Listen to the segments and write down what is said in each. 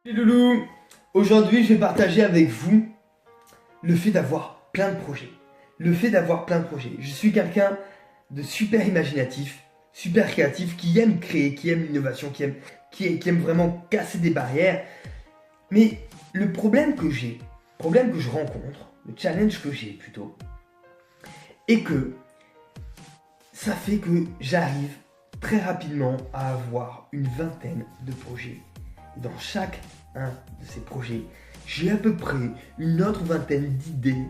Les loulous, aujourd'hui je vais partager avec vous le fait d'avoir plein de projets. Je suis quelqu'un de super imaginatif, super créatif, qui aime créer, qui aime l'innovation, qui aime vraiment casser des barrières. Mais le problème que je rencontre, le challenge que j'ai plutôt, est que ça fait que j'arrive très rapidement à avoir une vingtaine de projets. Dans chaque un de ces projets, j'ai à peu près une autre vingtaine d'idées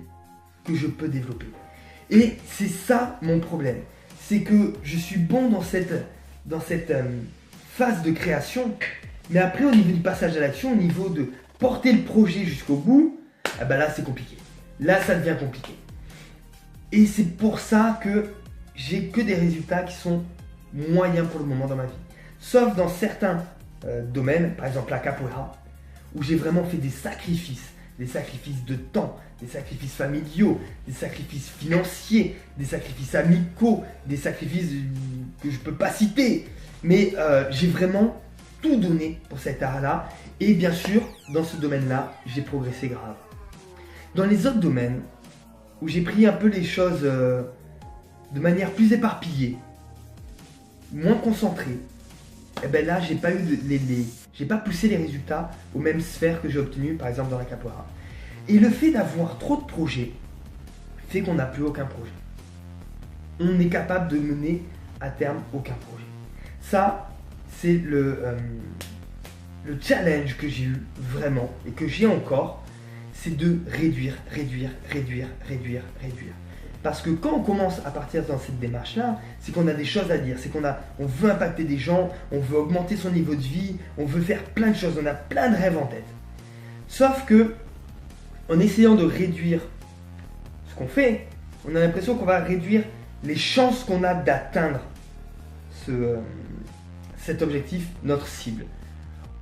que je peux développer. Et c'est ça mon problème. C'est que je suis bon dans cette phase de création, mais après au niveau du passage à l'action, au niveau de porter le projet jusqu'au bout, ah ben là c'est compliqué. Là ça devient compliqué. Et c'est pour ça que j'ai que des résultats qui sont moyens pour le moment dans ma vie. Sauf dans certains domaines, par exemple la capoeira, où j'ai vraiment fait des sacrifices de temps, des sacrifices familiaux, des sacrifices financiers, des sacrifices amicaux, des sacrifices que je peux pas citer. Mais j'ai vraiment tout donné pour cet art-là. Et bien sûr, dans ce domaine-là, j'ai progressé grave. Dans les autres domaines, où j'ai pris un peu les choses de manière plus éparpillée, moins concentrée, et ben là, j'ai pas poussé les résultats aux mêmes sphères que j'ai obtenues, par exemple dans la capoeira. Et le fait d'avoir trop de projets fait qu'on n'a plus aucun projet. On n'est capable de mener à terme aucun projet. Ça, c'est le challenge que j'ai eu vraiment et que j'ai encore, c'est de réduire. Parce que quand on commence à partir dans cette démarche-là, c'est qu'on a des choses à dire, on veut impacter des gens, on veut augmenter son niveau de vie, on veut faire plein de choses, on a plein de rêves en tête. Sauf que, en essayant de réduire ce qu'on fait, on a l'impression qu'on va réduire les chances qu'on a d'atteindre cet objectif, notre cible.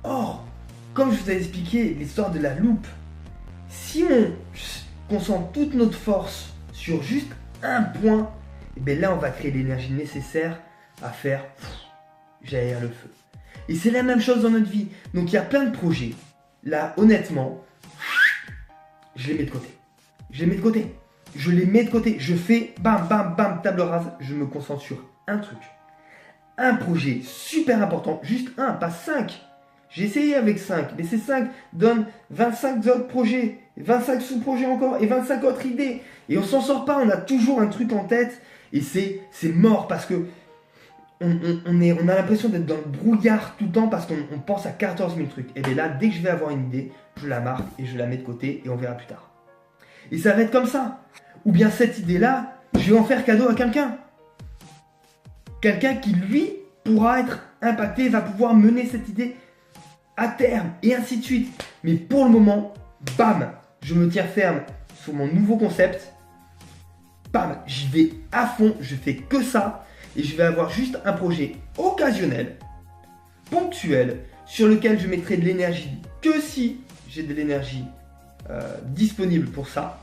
Or, comme je vous ai expliqué l'histoire de la loupe, si on concentre toute notre force sur juste un point, et bien là on va créer l'énergie nécessaire à faire jaillir le feu. Et c'est la même chose dans notre vie. Donc il y a plein de projets. Là honnêtement, je les mets de côté. Je fais bam bam bam table rase. Je me concentre sur un truc. Un projet super important. Juste un, pas 5. J'ai essayé avec 5, mais ces 5 donnent 25 autres projets, 25 sous-projets encore et 25 autres idées. Et on s'en sort pas, on a toujours un truc en tête et c'est mort parce que on a l'impression d'être dans le brouillard tout le temps parce qu'on pense à 14 000 trucs. Et bien là, dès que je vais avoir une idée, je la marque et je la mets de côté et on verra plus tard. Et ça va être comme ça. Ou bien cette idée-là, je vais en faire cadeau à quelqu'un. Quelqu'un qui, lui, pourra être impacté, va pouvoir mener cette idée à terme, et ainsi de suite. Mais pour le moment, bam, je me tiens ferme sur mon nouveau concept. Bam, j'y vais à fond, je fais que ça. Et je vais avoir juste un projet occasionnel, ponctuel, sur lequel je mettrai de l'énergie que si j'ai de l'énergie disponible pour ça.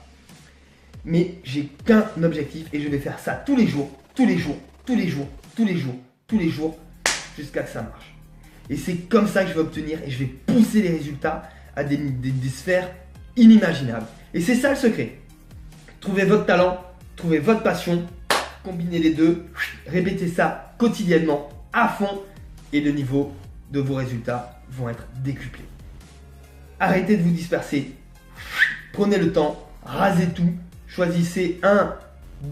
Mais j'ai qu'un objectif et je vais faire ça tous les jours, jusqu'à que ça marche. Et c'est comme ça que je vais obtenir et je vais pousser les résultats à des sphères inimaginables. Et c'est ça le secret. Trouvez votre talent, trouvez votre passion, combinez les deux, répétez ça quotidiennement, à fond, et le niveau de vos résultats vont être décuplés. Arrêtez de vous disperser, prenez le temps, rasez tout, choisissez 1,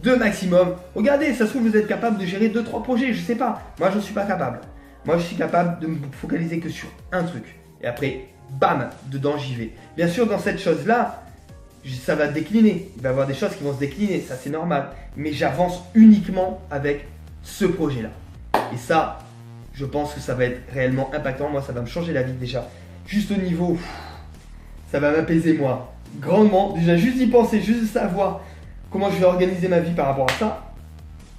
2 maximum. Regardez, ça se trouve vous êtes capable de gérer 2-3 projets, je sais pas. Moi je ne suis pas capable. Moi, je suis capable de me focaliser que sur un truc. Et après, bam, dedans, j'y vais. Bien sûr, dans cette chose-là, ça va décliner. Il va y avoir des choses qui vont se décliner, ça c'est normal. Mais j'avance uniquement avec ce projet-là. Et ça, je pense que ça va être réellement impactant. Moi, ça va me changer la vie déjà. Juste au niveau, ça va m'apaiser moi. Grandement. Déjà, juste y penser, juste savoir comment je vais organiser ma vie par rapport à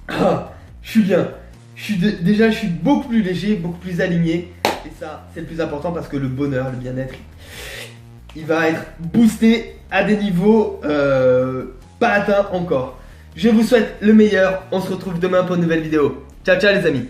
ça. Je suis bien. Je suis beaucoup plus léger, beaucoup plus aligné. Et ça, c'est le plus important parce que le bonheur, le bien-être, il va être boosté à des niveaux pas atteints encore. Je vous souhaite le meilleur. On se retrouve demain pour une nouvelle vidéo. Ciao, ciao les amis.